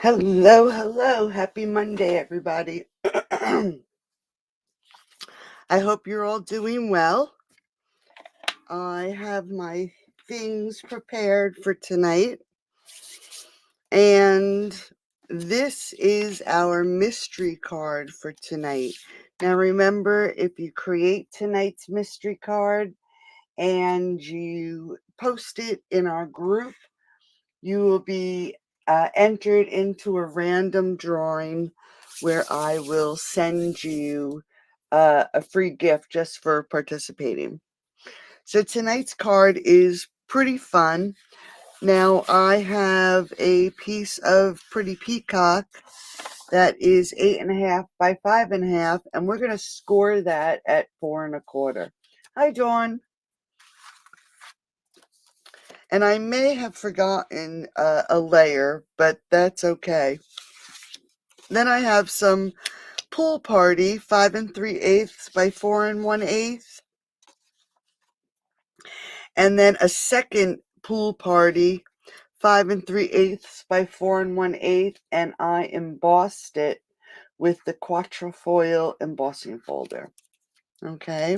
Hello, hello. Happy Monday, everybody. I hope you're all doing well. I have my things prepared for tonight, and this is our mystery card for tonight. Now, remember, if you create tonight's mystery card and you post it in our group, you will be entered into a random drawing where I will send you a free gift just for participating. So tonight's card is pretty fun. Now I have a piece of Pretty Peacock that is 8.5 by 5.5, and we're going to score that at 4.25. Hi, Dawn. And I may have forgotten a layer, but that's okay. Then I have some Pool Party 5 3/8 by 4 1/8, and then a second Pool Party 5 3/8 by 4 1/8, and I embossed it with the Quatrefoil embossing folder. Okay.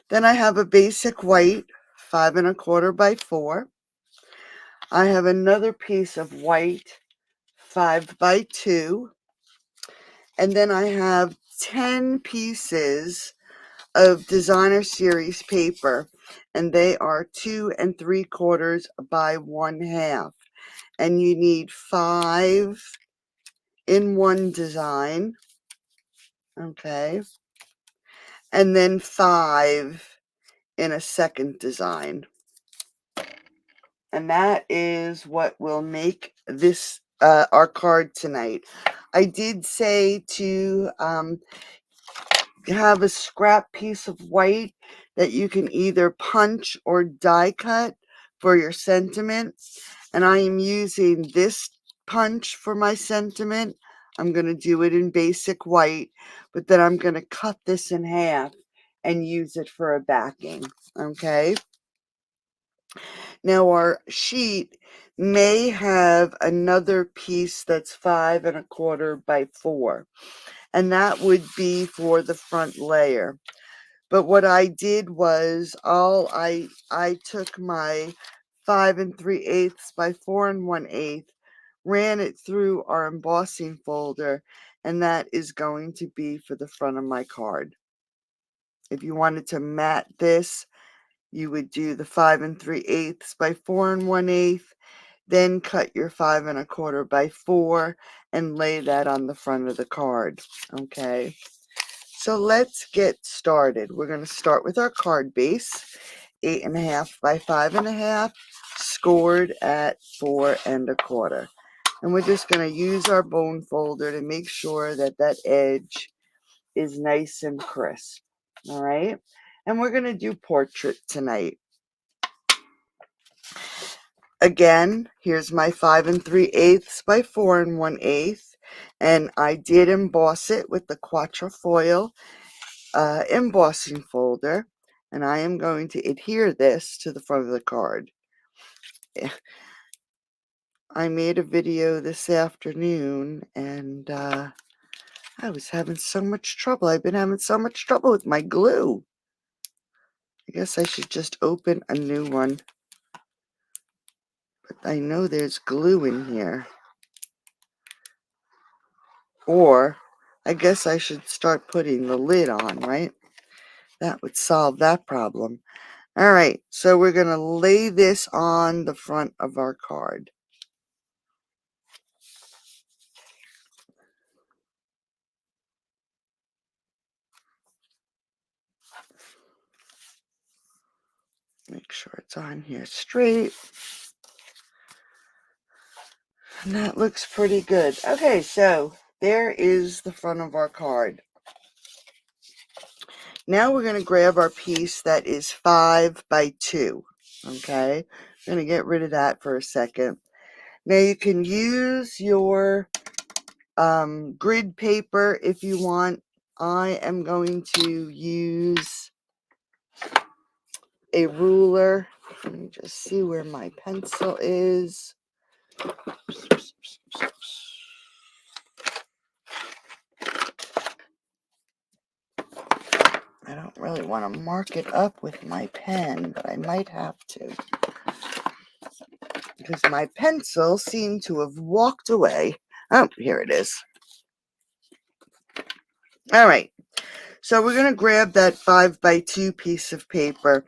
Then I have a basic white 5 1/4 by 4. I have another piece of white 5 by 2. And then I have 10 pieces of designer series paper, and they are 2 3/4 by 1/2. And you need 5 in one design, okay, and then 5 in a second design. And that is what will make this our card tonight. I did say to have a scrap piece of white that you can either punch or die cut for your sentiment. And I am using this punch for my sentiment. I'm going to do it in basic white, but then I'm going to cut this in half and use it for a backing. Okay. Now our sheet may have another piece that's 5 1/4 by 4, and that would be for the front layer. But what I did was I took my 5 3/8 by 4 1/8, ran it through our embossing folder, and that is going to be for the front of my card. If you wanted to mat this, you would do the 5 3/8 by 4 1/8, then cut your 5 1/4 by 4 and lay that on the front of the card. Okay. So let's get started. We're going to start with our card base, 8.5 by 5.5, scored at 4 1/4. And we're just going to use our bone folder to make sure that that edge is nice and crisp. All right. And we're going to do portrait tonight. Again, here's my 5 3/8 by 4 1/8. And I did emboss it with the Quatrefoil embossing folder, and I am going to adhere this to the front of the card. I made a video this afternoon, and I was having so much trouble. I've been having so much trouble with my glue. I guess I should just open a new one. But I know there's glue in here. Or I guess I should start putting the lid on, right? That would solve that problem. All right, so we're going to lay this on the front of our card. Make sure it's on here straight. And that looks pretty good. Okay, so there is the front of our card. Now we're going to grab our piece that is 5 by 2. Okay, I'm going to get rid of that for a second. Now you can use your grid paper if you want. I am going to use a ruler. Let me just see where my pencil is. I don't really want to mark it up with my pen, but I might have to, because my pencil seemed to have walked away. Oh, here it is. All right. So we're going to grab that 5x2 piece of paper,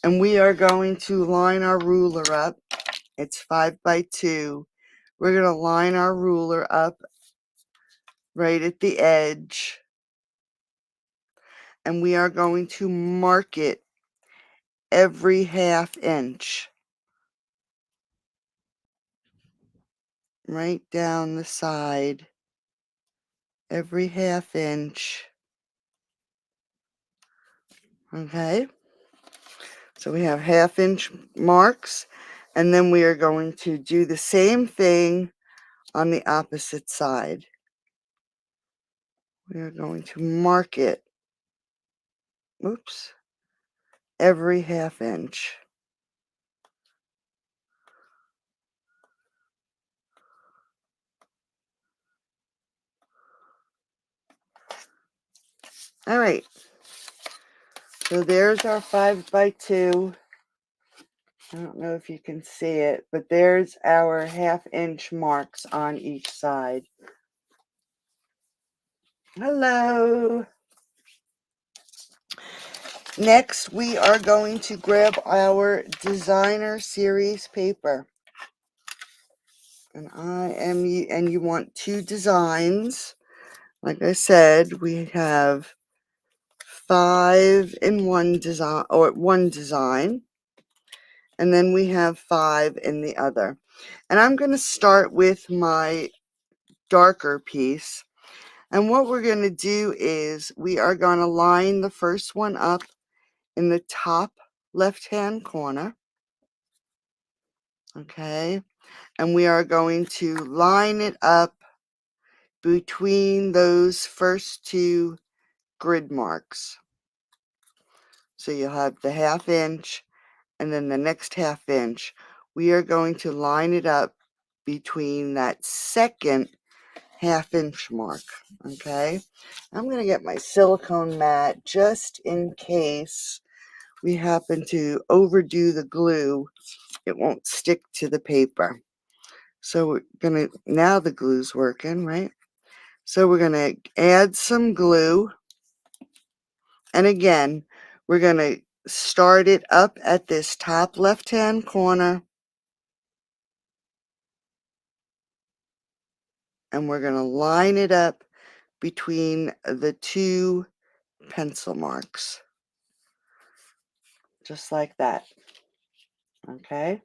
and we are going to line our ruler up. It's 5x2. We're going to line our ruler up right at the edge, and we are going to mark it every 1/2 inch right down the side, every 1/2 inch. Okay, so we have 1/2 inch marks, and then we are going to do the same thing on the opposite side. We are going to mark it, oops, every 1/2 inch. All right, so there's our 5x2. I don't know if you can see it, but there's our 1/2 inch marks on each side. Hello. Next, we are going to grab our designer series paper. And you want 2 designs. Like I said, we have 5 in one design, or one design, and then we have 5 in the other. And I'm going to start with my darker piece. And what we're going to do is we are going to line the first one up in the top left-hand corner. Okay. And we are going to line it up between those first 2 grid marks. So you'll have the 1/2 inch and then the next 1/2 inch. We are going to line it up between that second 1/2 inch mark. Okay. I'm going to get my silicone mat just in case we happen to overdo the glue. It won't stick to the paper. So we're going to, now the glue's working, right? So we're going to add some glue. And again, we're going to start it up at this top left-hand corner. And we're going to line it up between the 2 pencil marks. Just like that. Okay.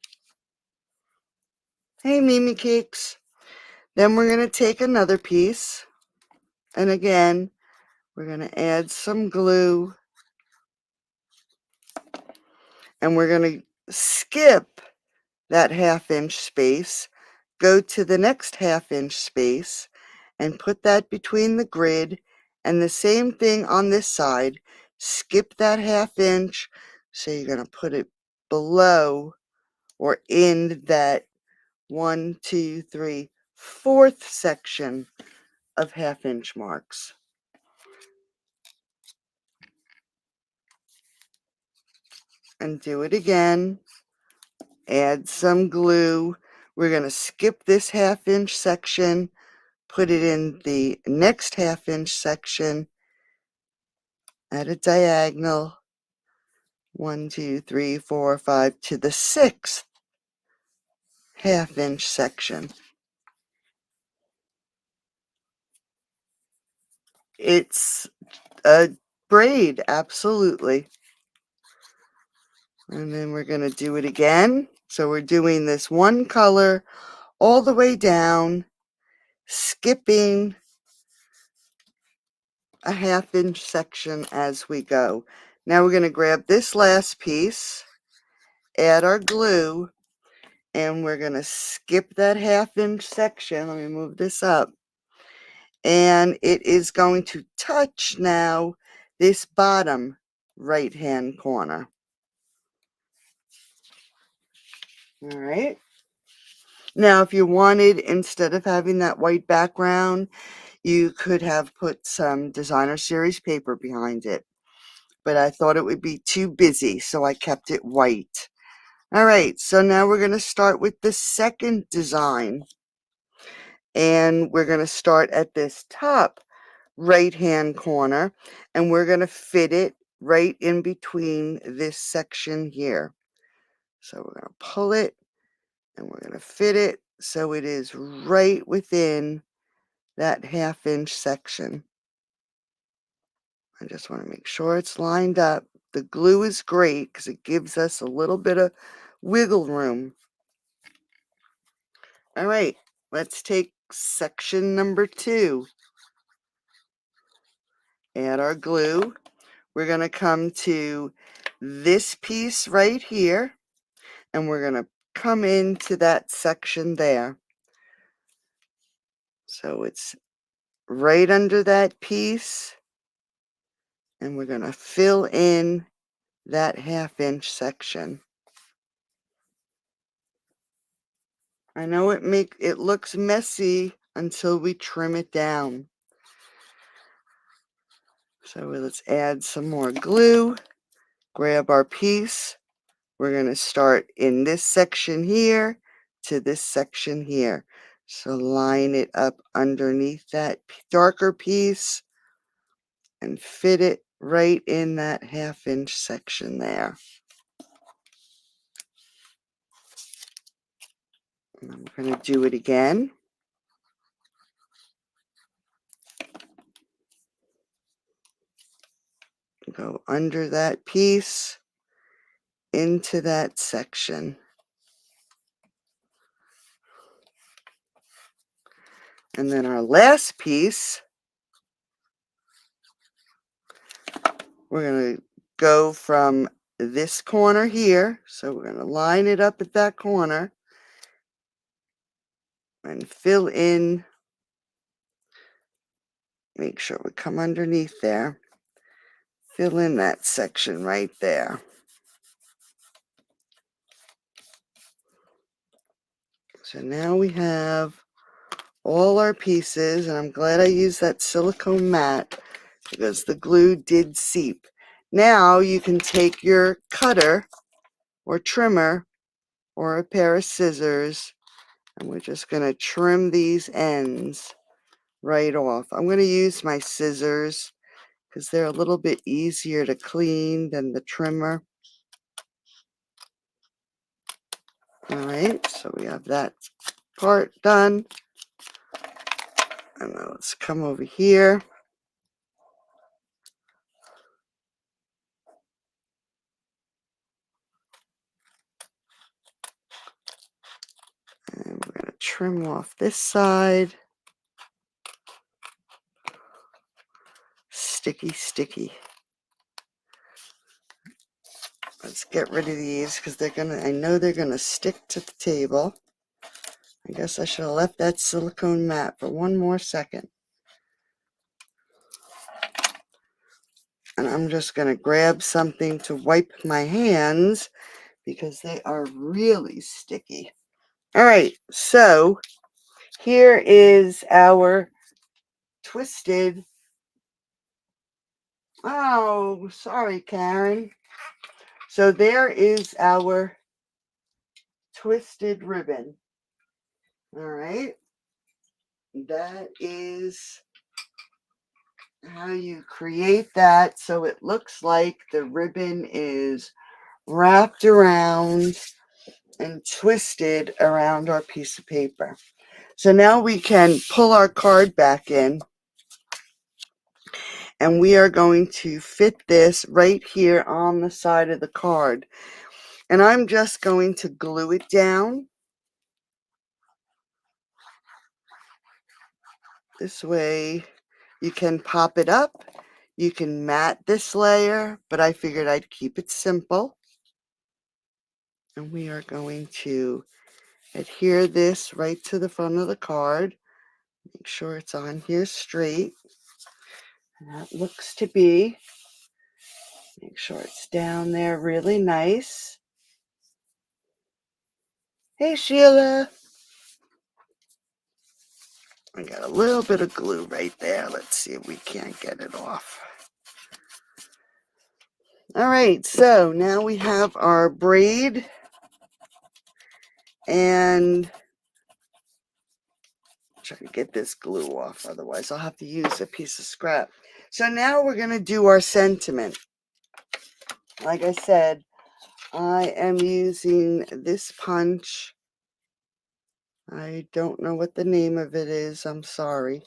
Hey, Mimi Cakes. Then we're going to take another piece. And again, we're going to add some glue. And we're going to skip that 1/2 inch space, go to the next 1/2 inch space, and put that between the grid. And the same thing on this side. Skip that 1/2 inch. So you're going to put it below or in that 1, 2, 3, 4th section of 1/2 inch marks. And do it again. Add some glue. We're going to skip this 1/2 inch section, put it in the next 1/2 inch section at a diagonal. 1, 2, 3, 4, 5 to the 6th 1/2 inch section. It's a braid, absolutely. And then we're going to do it again. So we're doing this one color all the way down, skipping a 1/2 inch section as we go. Now we're going to grab this last piece, add our glue, and we're going to skip that 1/2 inch section. Let me move this up. And it is going to touch now this bottom right hand corner. All right. Now, if you wanted, instead of having that white background, you could have put some designer series paper behind it. but I thought it would be too busy, so I kept it white. All right, so now we're going to start with the second design. And we're going to start at this top right-hand corner, and we're going to fit it right in between this section here. So we're going to pull it, and we're going to fit it so it is right within that 1/2 inch section. I just want to make sure it's lined up. The glue is great because it gives us a little bit of wiggle room. All right, let's take section number 2. Add our glue. We're going to come to this piece right here, and we're going to come into that section there. So it's right under that piece, and we're going to fill in that 1/2 inch section. I know it looks messy until we trim it down. So let's add some more glue, grab our piece. We're going to start in this section here to this section here. So line it up underneath that darker piece and fit it right in that 1/2 inch section there. And I'm going to do it again. Go under that piece into that section. And then our last piece, we're going to go from this corner here. So we're going to line it up at that corner and fill in. Make sure we come underneath there. Fill in that section right there. So now we have all our pieces, and I'm glad I used that silicone mat because the glue did seep. Now you can take your cutter or trimmer or a pair of scissors, and we're just going to trim these ends right off. I'm going to use my scissors because they're a little bit easier to clean than the trimmer. All right, so we have that part done. And now let's come over here. And we're going to trim off this side. Sticky, sticky. Let's get rid of these because I know they're gonna stick to the table. I guess I should have left that silicone mat for one more second. And I'm just gonna grab something to wipe my hands because they are really sticky. All right, so here is our twisted. Oh, sorry, Karen. So there is our twisted ribbon. All right. That is how you create that so it looks like the ribbon is wrapped around and twisted around our piece of paper. So now we can pull our card back in, and we are going to fit this right here on the side of the card. And I'm just going to glue it down. This way you can pop it up. You can mat this layer, but I figured I'd keep it simple. And we are going to adhere this right to the front of the card. Make sure it's on here straight. And that looks to be. Make sure it's down there really nice. Hey, Sheila. I got a little bit of glue right there. Let's see if we can't get it off. All right, so now we have our braid, and try to get this glue off, otherwise I'll have to use a piece of scrap. So now we're going to do our sentiment. Like I said, I am using this punch. I don't know what the name of it is, I'm sorry.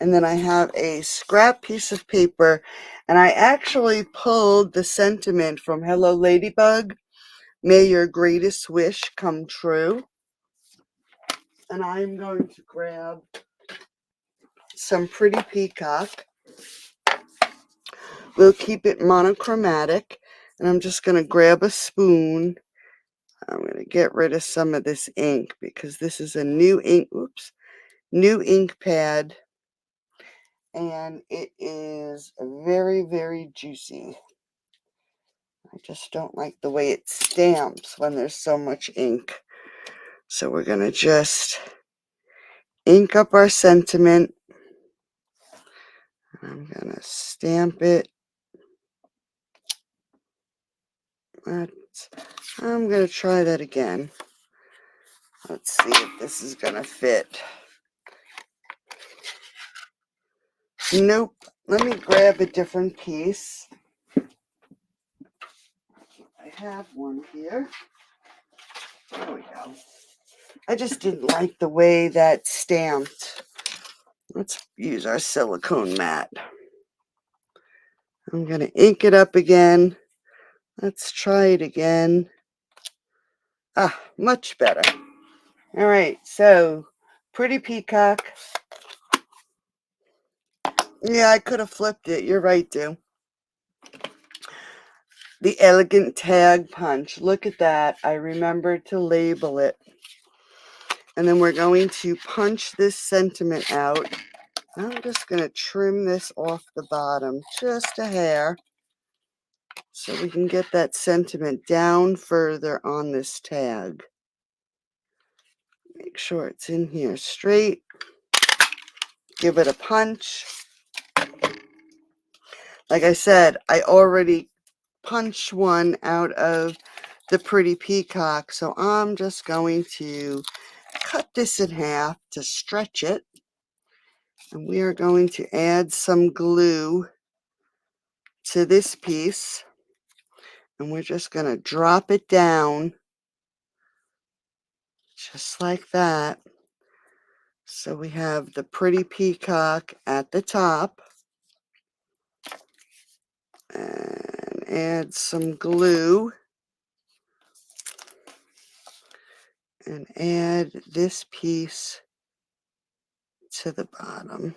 And then I have a scrap piece of paper, and I actually pulled the sentiment from Hello Ladybug, May Your Greatest Wish Come True. And I'm going to grab some Pretty Peacock. We'll keep it monochromatic, and I'm just going to grab a spoon. I'm going to get rid of some of this ink because this is a new ink pad, and it is very, very juicy. I just don't like the way it stamps when there's so much ink. So we're going to just ink up our sentiment. I'm going to stamp it. I'm going to try that again. Let's see if this is going to fit. Nope. Let me grab a different piece. I have one here. There we go. I just didn't like the way that stamped. Let's use our silicone mat. I'm going to ink it up again. Let's try it again. Ah, much better. All right, so Pretty Peacock. Yeah, I could have flipped it. You're right, Dew. The Elegant Tag Punch. Look at that. I remembered to label it. And then we're going to punch this sentiment out. I'm just going to trim this off the bottom just a hair so we can get that sentiment down further on this tag. Make sure it's in here straight. Give it a punch. Like I said, I already punched one out of the Pretty Peacock, so I'm just going to cut this in half to stretch it. And we are going to add some glue to this piece. And we're just going to drop it down just like that. So we have the Pretty Peacock at the top. And add some glue. And add this piece to the bottom.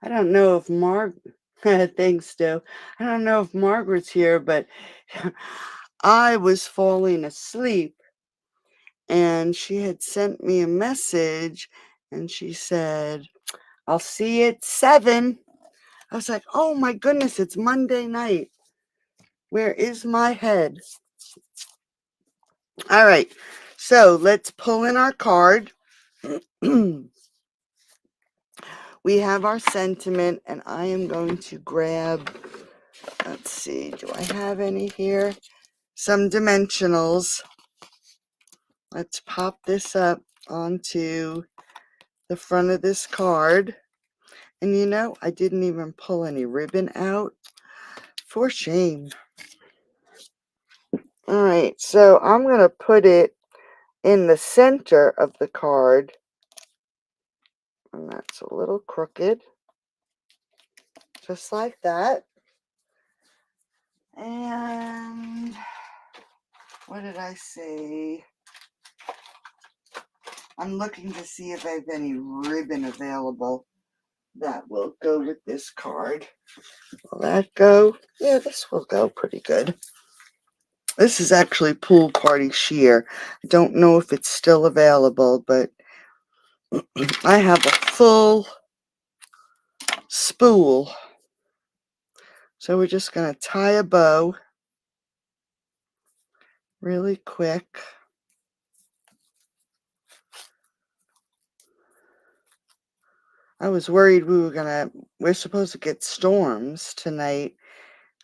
I don't know if thanks, Stu. I don't know if Margaret's here, but I was falling asleep and she had sent me a message and she said, I'll see you at 7. I was like, oh my goodness, it's Monday night. Where is my head? All right, so let's pull in our card. We have our sentiment, and I am going to grab, let's see, do I have any here? Some dimensionals. Let's pop this up onto the front of this card. And you know, I didn't even pull any ribbon out. For shame. All right, so I'm going to put it in the center of the card. And that's a little crooked. Just like that. And what did I say? I'm looking to see if I have any ribbon available that will go with this card. Will that go? Yeah, this will go pretty good. This is actually Pool Party Sheer. I don't know if it's still available, but I have a full spool. So we're just going to tie a bow really quick. I was worried we're supposed to get storms tonight.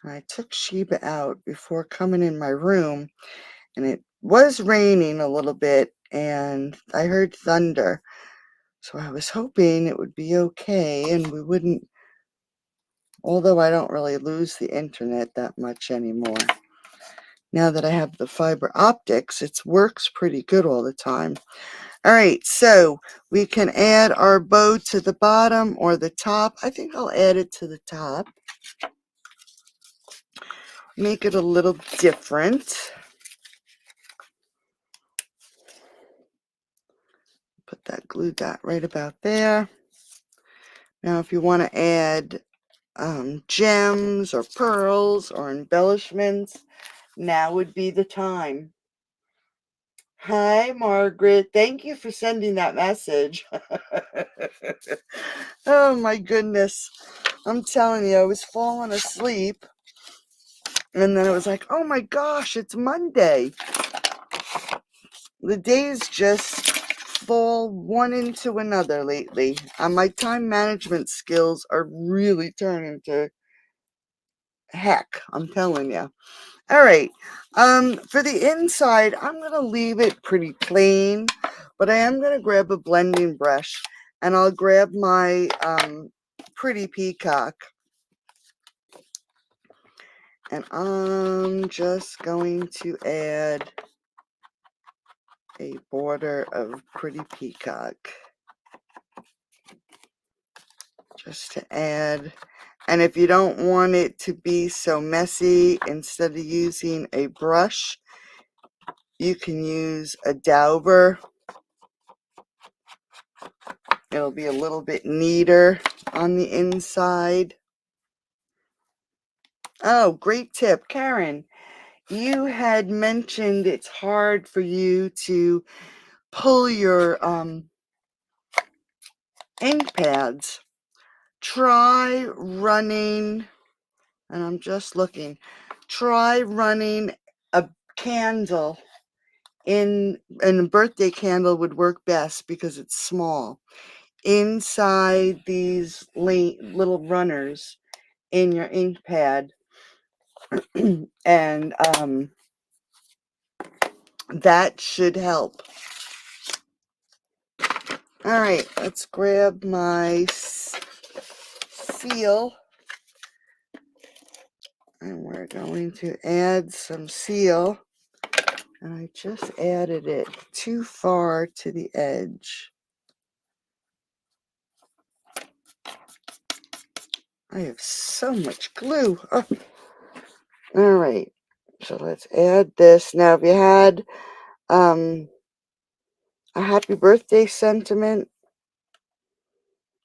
I took Sheba out before coming in my room, and it was raining a little bit, and I heard thunder. So I was hoping it would be okay and we wouldn't, although I don't really lose the internet that much anymore. Now that I have the fiber optics, it works pretty good all the time. All right, so we can add our bow to the bottom or the top. I think I'll add it to the top. Make it a little different. Put that glue dot right about there. Now, if you want to add gems or pearls or embellishments, now would be the time. Hi, Margaret. Thank you for sending that message. Oh, my goodness. I'm telling you, I was falling asleep. And then it was like, oh my gosh, it's Monday. The days just fall one into another lately. My time management skills are really turning to heck, I'm telling you. All right. For the inside, I'm going to leave it pretty plain, but I am going to grab a blending brush and I'll grab my pretty peacock. And I'm just going to add a border of pretty peacock. Just to add. And if you don't want it to be so messy, instead of using a brush, you can use a dauber. It'll be a little bit neater on the inside. Oh, great tip. Karen, you had mentioned it's hard for you to pull your ink pads. Try running, and I'm just looking, try running a candle and a birthday candle would work best because it's small, inside these little runners in your ink pad. And that should help. All right, let's grab my seal, and we're going to add some seal. And I just added it too far to the edge. I have so much glue. Oh. All right, so let's add this. Now, if you had a happy birthday sentiment,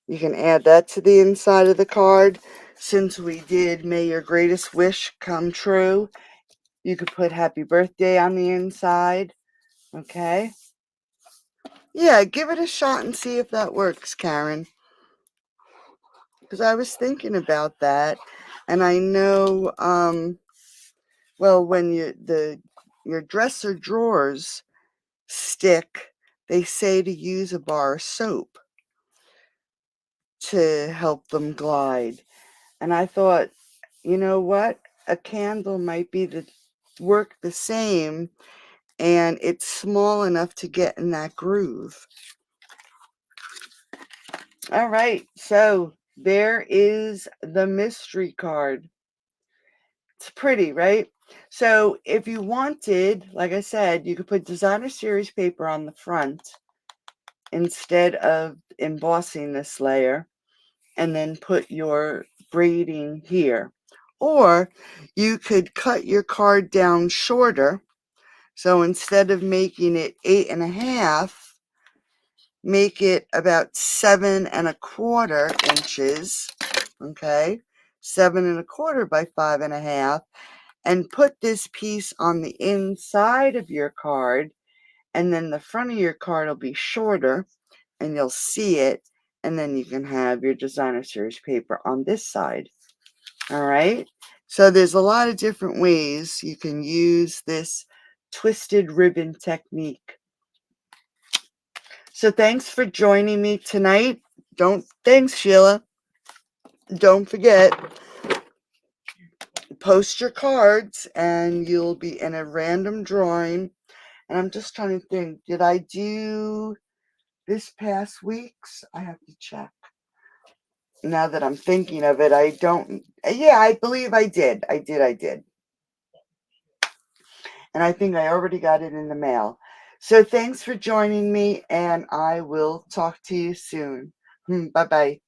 you can add that to the inside of the card. Since we did May Your Greatest Wish Come True, you could put happy birthday on the inside. Okay? Yeah, give it a shot and see if that works, Karen. Because I was thinking about that, and I know, well, when your dresser drawers stick, they say to use a bar of soap to help them glide. And I thought, you know what? A candle might work the same, and it's small enough to get in that groove. All right, so there is the mystery card. It's pretty, right? So if you wanted, like I said, you could put designer series paper on the front instead of embossing this layer, and then put your braiding here. Or you could cut your card down shorter. So instead of making it 8.5, make it about 7.25 inches. Okay, 7.25 by 5.5, and put this piece on the inside of your card, and then the front of your card will be shorter and you'll see it, and then you can have your designer series paper on this side. All right, so there's a lot of different ways you can use this twisted ribbon technique. So thanks for joining me tonight. Thanks, Sheila. Don't forget, post your cards and you'll be in a random drawing. And I'm just trying to think, did I do this past week's? I have to check. Now that I'm thinking of it, I don't, yeah, I believe I did. I did. And I think I already got it in the mail. So thanks for joining me, and I will talk to you soon. Bye-bye.